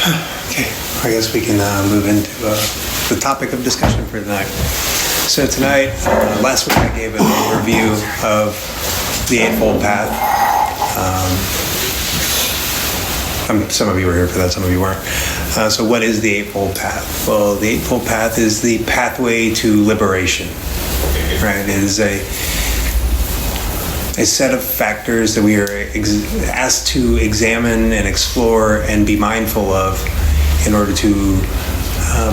Okay, I guess we can move into the topic of discussion for tonight. So tonight, last week I gave an overview of the Eightfold Path. Some of you were here for that, some of you weren't. So what is the Eightfold Path? Well, the Eightfold Path is the pathway to liberation. Right? It is a set of factors that we are asked to examine and explore and be mindful of in order to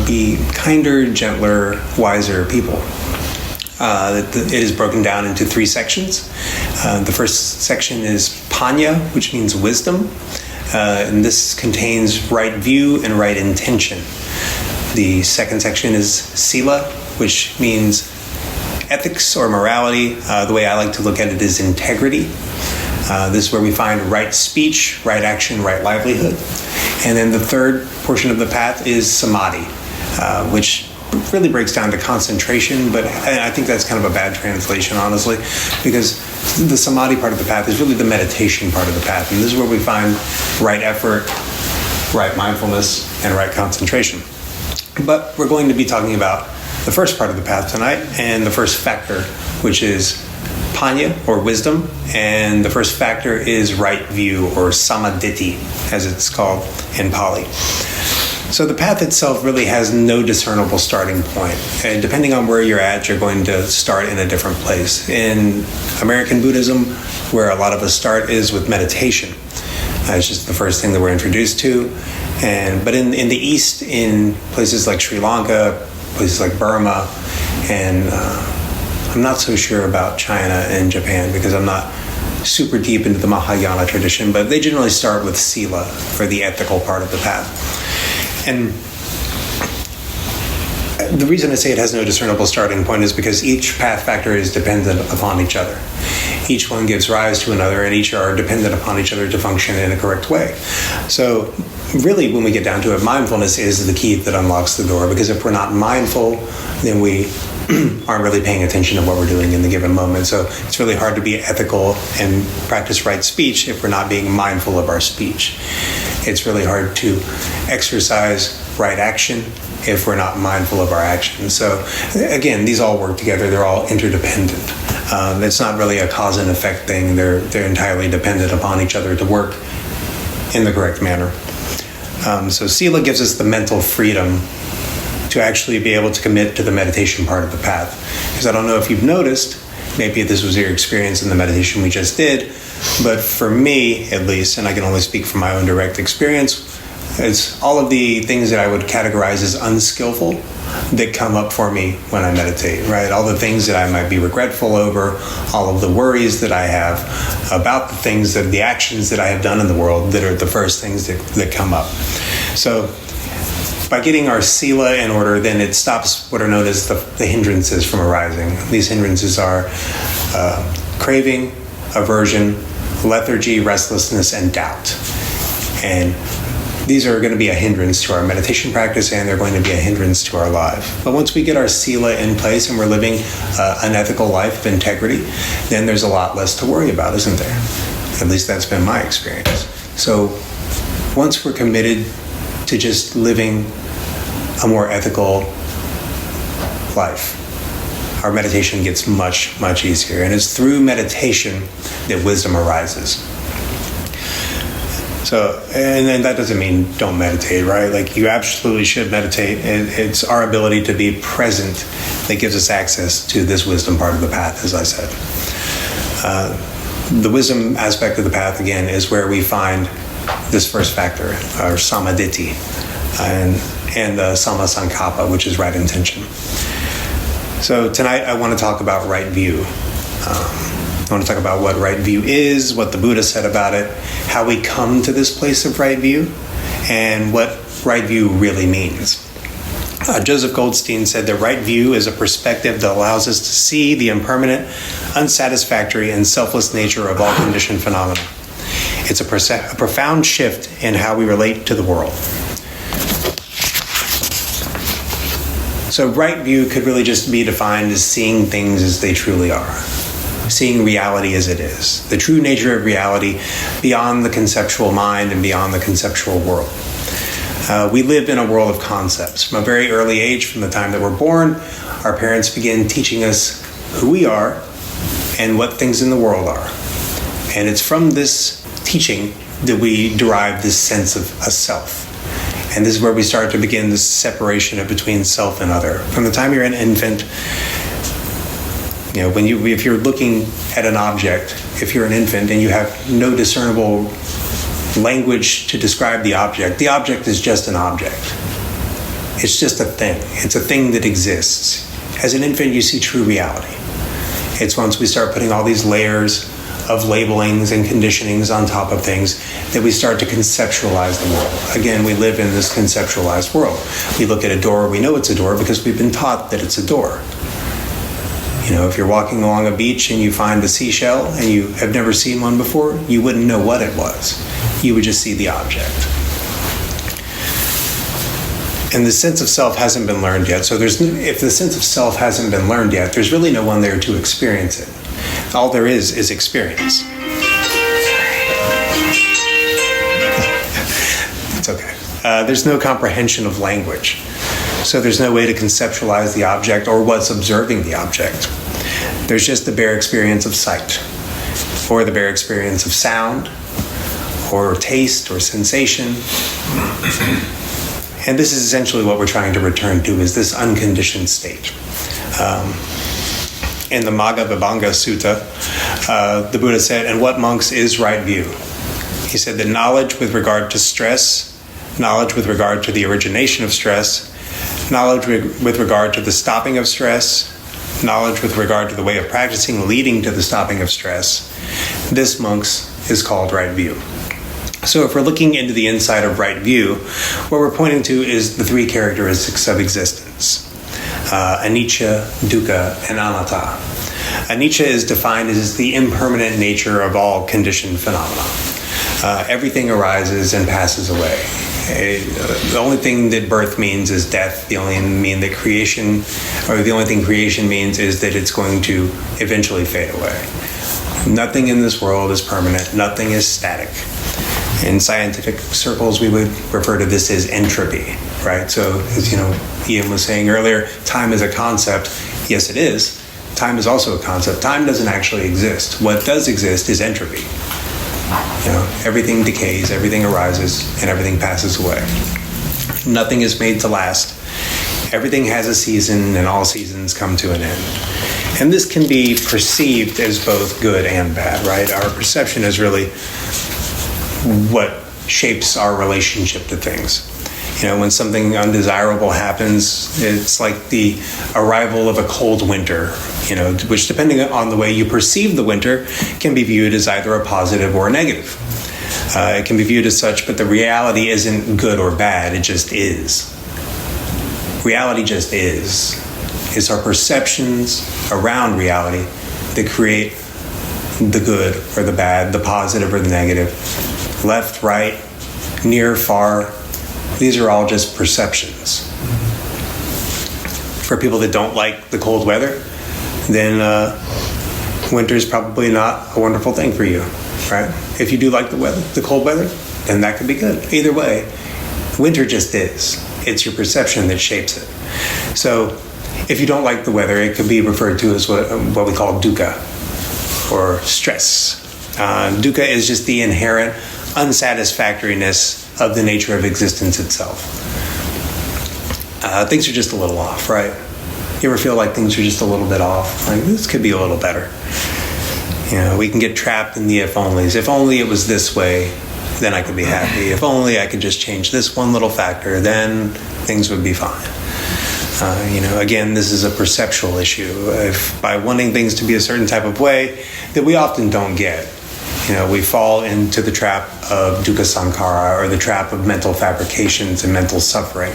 be kinder, gentler, wiser people. It is broken down into three sections. The first section is Panya, which means wisdom. And this contains right view and right intention. The second section is Sila, which means ethics or morality. The way I like to look at it is integrity. This is where we find right speech, right action, right livelihood. And then the third portion of the path is Samadhi, which really breaks down to concentration, but I think that's kind of a bad translation, honestly, because the Samadhi part of the path is really the meditation part of the path. And this is where we find right effort, right mindfulness, and right concentration. But we're going to be talking about the first part of the path tonight, and the first factor, which is Panya, or wisdom, and the first factor is right view, or Samma Ditthi, as it's called in Pali. So the path itself really has no discernible starting point. And depending on where you're at, you're going to start in a different place. In American Buddhism, where a lot of us start is with meditation. It's just the first thing that we're introduced to. But in the East, in places like Sri Lanka, places like Burma, and I'm not so sure about China and Japan because I'm not super deep into the Mahayana tradition, but they generally start with Sila, for the ethical part of the path. And the reason I say it has no discernible starting point is because each path factor is dependent upon each other. Each one gives rise to another, and each are dependent upon each other to function in a correct way. So really, when we get down to it, mindfulness is the key that unlocks the door, because if we're not mindful, then we aren't really paying attention to what we're doing in the given moment. So it's really hard to be ethical and practice right speech if we're not being mindful of our speech. It's really hard to exercise right action if we're not mindful of our actions. So again, these all work together. They're all interdependent. It's not really a cause and effect thing. They're entirely dependent upon each other to work in the correct manner. So Sila gives us the mental freedom to actually be able to commit to the meditation part of the path. Because I don't know if you've noticed, maybe this was your experience in the meditation we just did, but for me, at least, and I can only speak from my own direct experience, it's all of the things that I would categorize as unskillful that come up for me when I meditate, right? All the things that I might be regretful over, all of the worries that I have about the things, the actions that I have done in the world that are the first things that come up. So by getting our Sila in order, then it stops what are known as the hindrances from arising. These hindrances are craving, aversion, lethargy, restlessness, and doubt. And these are going to be a hindrance to our meditation practice, and they're going to be a hindrance to our life. But once we get our Sila in place and we're living an ethical life of integrity, then there's a lot less to worry about, isn't there? At least that's been my experience. So once we're committed to just living a more ethical life, our meditation gets much, much easier. And it's through meditation that wisdom arises. So, and then that doesn't mean don't meditate, right? Like, you absolutely should meditate. It's our ability to be present that gives us access to this wisdom part of the path, as I said. The wisdom aspect of the path, again, is where we find this first factor, or Samma Ditthi, and Samma Sankappa, which is right intention. So tonight I want to talk about right view. I want to talk about what right view is, what the Buddha said about it, how we come to this place of right view, and what right view really means. Joseph Goldstein said that right view is a perspective that allows us to see the impermanent, unsatisfactory, and selfless nature of all conditioned phenomena. It's a profound shift in how we relate to the world. So right view could really just be defined as seeing things as they truly are. Seeing reality as it is. The true nature of reality beyond the conceptual mind and beyond the conceptual world. We live in a world of concepts. From a very early age, from the time that we're born, our parents begin teaching us who we are and what things in the world are. And it's from this teaching that we derive this sense of a self. And this is where we start to begin this separation between self and other. From the time you're an infant, if you're looking at an object, if you're an infant and you have no discernible language to describe the object is just an object. It's just a thing. It's a thing that exists. As an infant, you see true reality. It's once we start putting all these layers of labelings and conditionings on top of things that we start to conceptualize the world. Again, we live in this conceptualized world. We look at a door, we know it's a door because we've been taught that it's a door. If you're walking along a beach and you find a seashell and you have never seen one before, you wouldn't know what it was. You would just see the object. And the sense of self hasn't been learned yet. So if the sense of self hasn't been learned yet, there's really no one there to experience it. All there is experience. It's okay. There's no comprehension of language. So there's no way to conceptualize the object or what's observing the object. There's just the bare experience of sight, or the bare experience of sound, or taste, or sensation. And this is essentially what we're trying to return to, is this unconditioned state. In the Magga Sutta, the Buddha said, "And what, monks, is right view?" He said that knowledge with regard to stress, knowledge with regard to the origination of stress, knowledge with regard to the stopping of stress, knowledge with regard to the way of practicing leading to the stopping of stress, this, monks, is called right view. So if we're looking into the inside of right view, what we're pointing to is the three characteristics of existence. Anicca, dukkha, and anatta. Anicca is defined as the impermanent nature of all conditioned phenomena. Everything arises and passes away. The only thing that birth means is death. The only thing creation means is that it's going to eventually fade away. Nothing in this world is permanent. Nothing is static. In scientific circles, we would refer to this as entropy, right? So, as Ian was saying earlier, time is a concept. Yes, it is. Time is also a concept. Time doesn't actually exist. What does exist is entropy. Everything decays, everything arises, and everything passes away. Nothing is made to last. Everything has a season, and all seasons come to an end. And this can be perceived as both good and bad, right? Our perception is really what shapes our relationship to things. When something undesirable happens, it's like the arrival of a cold winter, which, depending on the way you perceive the winter, can be viewed as either a positive or a negative. It can be viewed as such, but the reality isn't good or bad, it just is. Reality just is. It's our perceptions around reality that create the good or the bad, the positive or the negative, left, right, near, far. These are all just perceptions. For people that don't like the cold weather, then winter is probably not a wonderful thing for you, right? If you do like the cold weather, then that could be good. Either way, winter just is. It's your perception that shapes it. So if you don't like the weather, it could be referred to as what we call dukkha, or stress. Dukkha is just the inherent unsatisfactoriness of the nature of existence itself. Things are just a little off, right? You ever feel like things are just a little bit off? Like, this could be a little better. We can get trapped in the if onlys. If only it was this way, then I could be happy. If only I could just change this one little factor, then things would be fine. Again, this is a perceptual issue. If by wanting things to be a certain type of way that we often don't get, we fall into the trap of dukkha sankhara, or the trap of mental fabrications and mental suffering.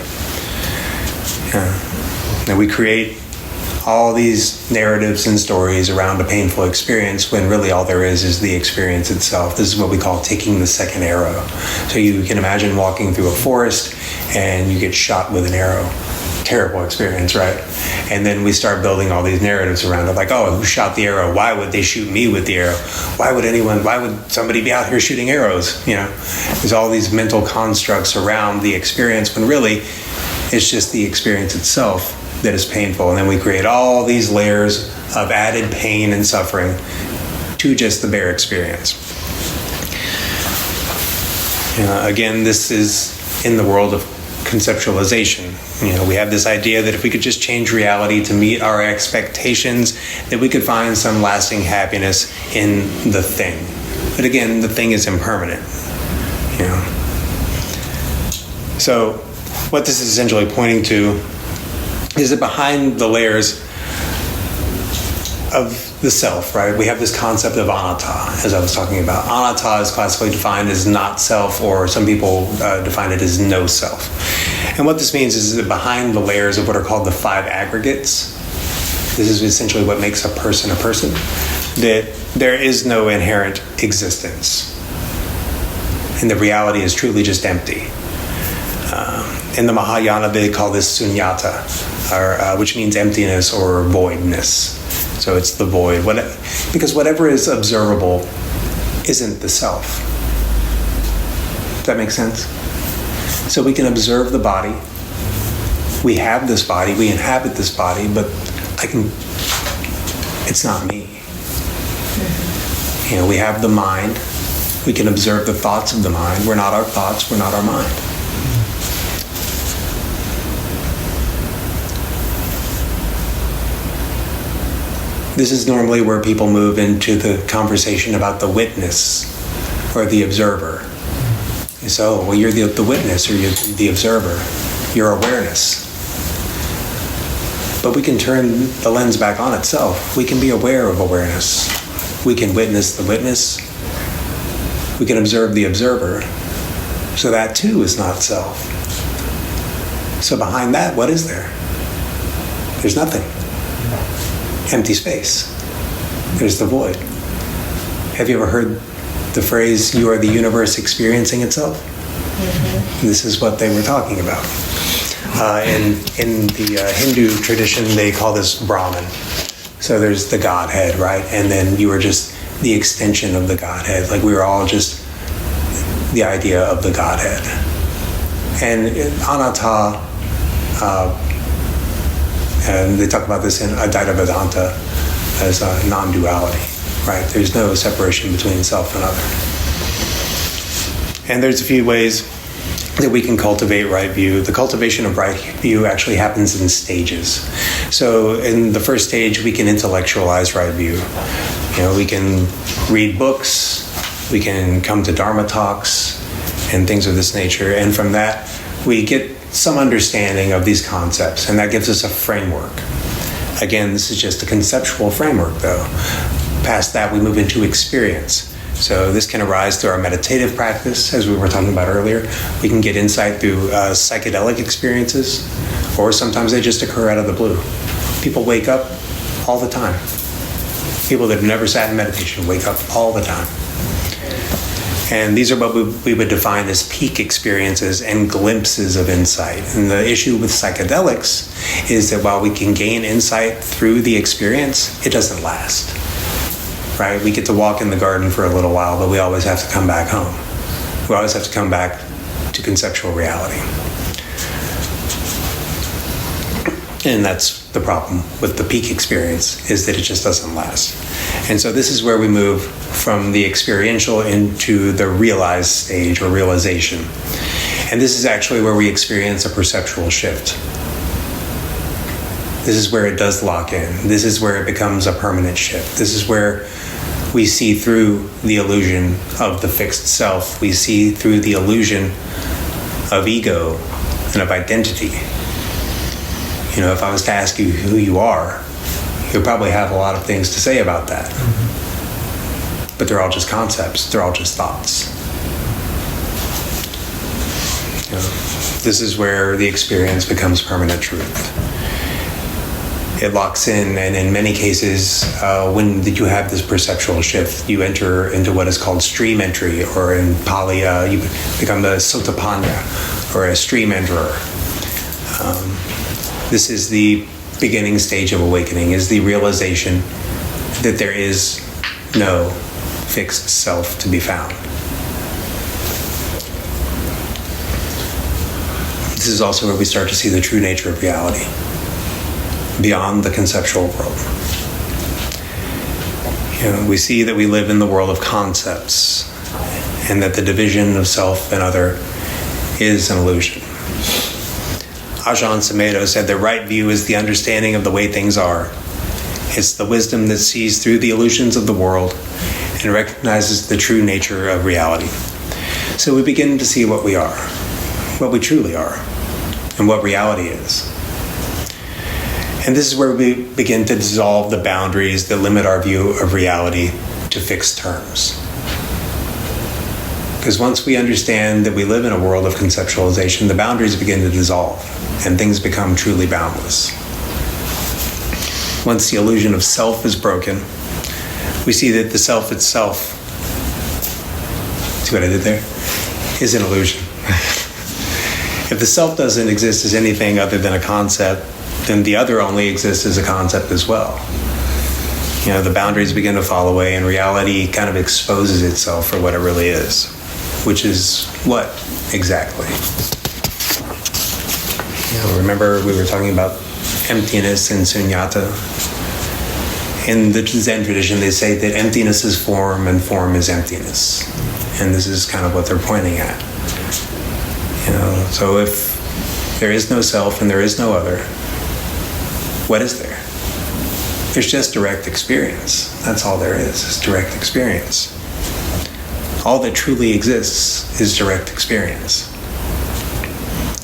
And we create all these narratives and stories around a painful experience when really all there is the experience itself. This is what we call taking the second arrow. So you can imagine walking through a forest and you get shot with an arrow. terrible experience, right? And then we start building all these narratives around it, like, oh, who shot the arrow? Why would they shoot me with the arrow? Why would somebody be out here shooting arrows? There's all these mental constructs around the experience when really it's just the experience itself that is painful. And then we create all these layers of added pain and suffering to just the bare experience. Again, this is in the world of conceptualization. We have this idea that if we could just change reality to meet our expectations, that we could find some lasting happiness in the thing. But again, the thing is impermanent. So what this is essentially pointing to is that behind the layers of the self, right, we have this concept of anatta, as I was talking about. Anatta is classically defined as not self, or some people define it as no self. And what this means is that behind the layers of what are called the 5 aggregates, this is essentially what makes a person, that there is no inherent existence. And the reality is truly just empty. In the Mahayana, they call this sunyata, which means emptiness or voidness. So it's the void. Because whatever is observable isn't the self. Does that make sense? So we can observe the body. We have this body. We inhabit this body, but it's not me. We have the mind. We can observe the thoughts of the mind. We're not our thoughts. We're not our mind. This is normally where people move into the conversation about the witness or the observer. So, well, you're the witness or you're the observer. Your awareness. But we can turn the lens back on itself. We can be aware of awareness. We can witness the witness. We can observe the observer. So that too is not self. So behind that, what is there? There's nothing. Empty space. There's the void. Have you ever heard the phrase, you are the universe experiencing itself? Mm-hmm. This is what they were talking about. In the Hindu tradition, they call this Brahman. So there's the Godhead, right? And then you are just the extension of the Godhead. Like we were all just the idea of the Godhead. And anatta, and they talk about this in Advaita Vedanta as non-duality, right? There's no separation between self and other. And there's a few ways that we can cultivate right view. The cultivation of right view actually happens in stages. So in the first stage, we can intellectualize right view. We can read books, we can come to Dharma talks, and things of this nature. And from that, we get some understanding of these concepts, and that gives us a framework. Again, this is just a conceptual framework, though. Past that, we move into experience. So this can arise through our meditative practice, as we were talking about earlier. We can get insight through psychedelic experiences, or sometimes they just occur out of the blue. People wake up all the time. People that have never sat in meditation wake up all the time. And these are what we would define as peak experiences and glimpses of insight. And the issue with psychedelics is that while we can gain insight through the experience, it doesn't last. Right? We get to walk in the garden for a little while, but we always have to come back home. We always have to come back to conceptual reality. And that's the problem with the peak experience, is that it just doesn't last. And so this is where we move from the experiential into the realized stage or realization. And this is actually where we experience a perceptual shift. This is where it does lock in. This is where it becomes a permanent shift. This is where we see through the illusion of the fixed self. We see through the illusion of ego and of identity. If I was to ask you who you are, you'll probably have a lot of things to say about that. Mm-hmm. But they're all just concepts. They're all just thoughts. This is where the experience becomes permanent truth. It locks in, and in many cases, when you have this perceptual shift, you enter into what is called stream entry, or in Pali, you become a sotapanna, or a stream enterer. This is the beginning stage of awakening, is the realization that there is no fixed self to be found. This is also where we start to see the true nature of reality, beyond the conceptual world. We see that we live in the world of concepts, and that the division of self and other is an illusion. Ajahn Sumedho said the right view is the understanding of the way things are. It's the wisdom that sees through the illusions of the world and recognizes the true nature of reality. So we begin to see what we are, what we truly are, and what reality is. And this is where we begin to dissolve the boundaries that limit our view of reality to fixed terms. Because once we understand that we live in a world of conceptualization, the boundaries begin to dissolve and things become truly boundless. Once the illusion of self is broken, we see that the self itself, see what I did there? Is an illusion. If the self doesn't exist as anything other than a concept, then the other only exists as a concept as well. The boundaries begin to fall away and reality kind of exposes itself for what it really is. Which is what exactly? Remember we were talking about emptiness and sunyata. In the Zen tradition, they say that emptiness is form and form is emptiness. And this is kind of what they're pointing at. So if there is no self and there is no other, what is there? There's just direct experience. That's all there is direct experience. All that truly exists is direct experience.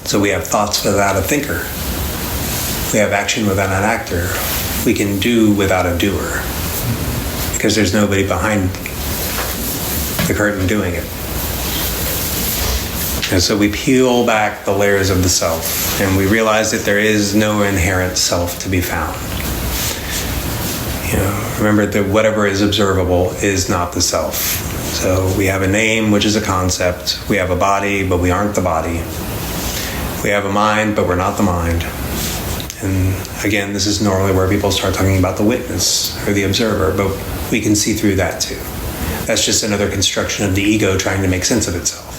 So we have thoughts without a thinker. We have action without an actor. We can do without a doer. Because there's nobody behind the curtain doing it. And so we peel back the layers of the self, and we realize that there is no inherent self to be found. Remember that whatever is observable is not the self. So we have a name, which is a concept. We have a body, but we aren't the body. We have a mind, but we're not the mind. And again, this is normally where people start talking about the witness or the observer, but we can see through that too. That's just another construction of the ego trying to make sense of itself.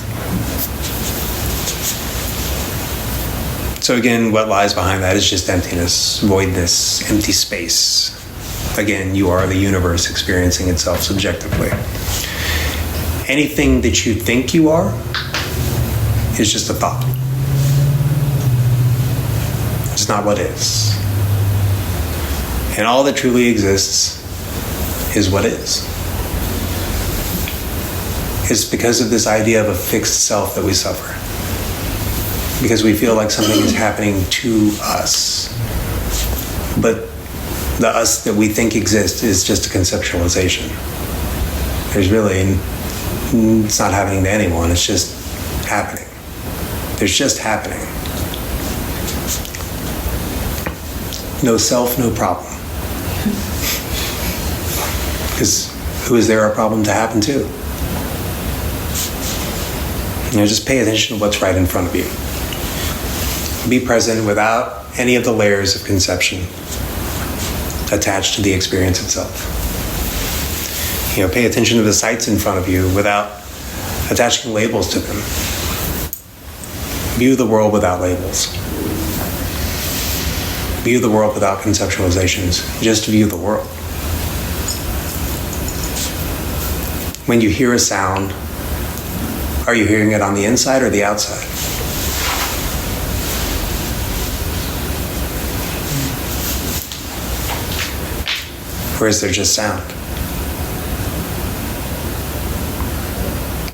So again, what lies behind that is just emptiness, voidness, empty space. Again, you are the universe experiencing itself subjectively. Anything that you think you are is just a thought. It's not what is. And all that truly exists is what is. It's because of this idea of a fixed self that we suffer. Because we feel like something is happening to us. But the us that we think exists is just a conceptualization. There's really, it's not happening to anyone, it's just happening. There's just happening. No self, no problem. Because who is there a problem to happen to? Just pay attention to what's right in front of you. Be present without any of the layers of conception attached to the experience itself. Pay attention to the sights in front of you without attaching labels to them. View the world without labels. View the world without conceptualizations. Just view the world. When you hear a sound, are you hearing it on the inside or the outside? Or is there just sound?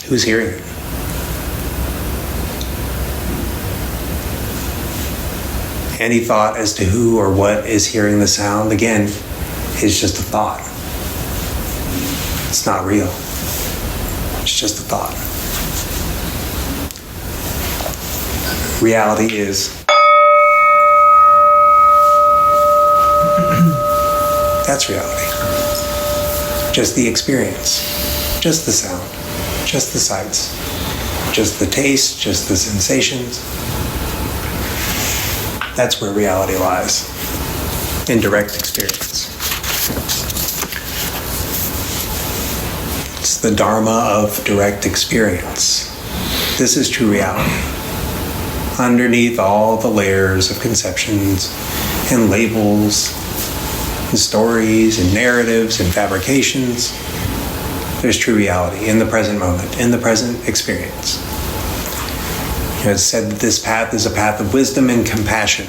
Who's hearing it? Any thought as to who or what is hearing the sound, again, is just a thought. It's not real. It's just a thought. Reality is that's reality. Just the experience, just the sound, just the sights, just the taste, just the sensations. That's where reality lies, in direct experience. It's the Dharma of direct experience. This is true reality. Underneath all the layers of conceptions and labels and stories and narratives and fabrications, there's true reality in the present moment, in the present experience. It's said that this path is a path of wisdom and compassion.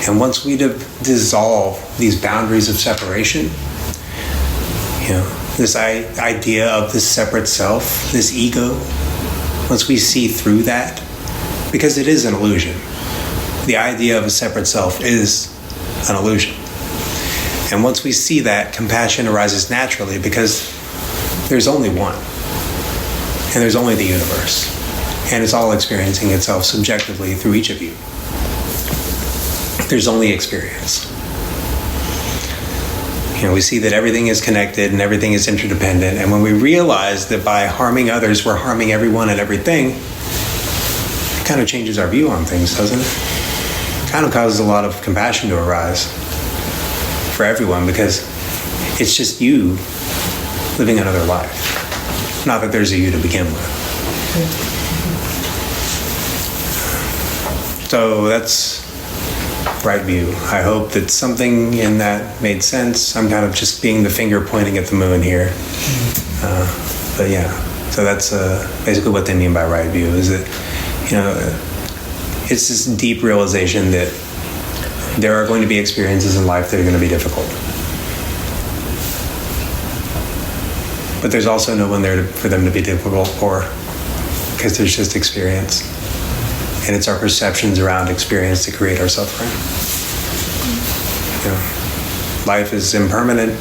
And once we dissolve these boundaries of separation, this idea of this separate self, this ego, once we see through that, because it is an illusion. The idea of a separate self is an illusion. And once we see that, compassion arises naturally because there's only one. And there's only the universe. And it's all experiencing itself subjectively through each of you. There's only experience. We see that everything is connected and everything is interdependent. And when we realize that by harming others, we're harming everyone and everything, it kind of changes our view on things, doesn't it? It kind of causes a lot of compassion to arise for everyone because it's just you living another life. Not that there's a you to begin with. So that's right view. I hope that something in that made sense. I'm kind of just being the finger pointing at the moon here. But yeah, so that's basically what they mean by right view, is that, it's this deep realization that there are going to be experiences in life that are going to be difficult. But there's also no one there for them to be difficult for, because there's just experience. And it's our perceptions around experience that create our suffering. Life is impermanent,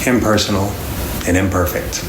impersonal, and imperfect.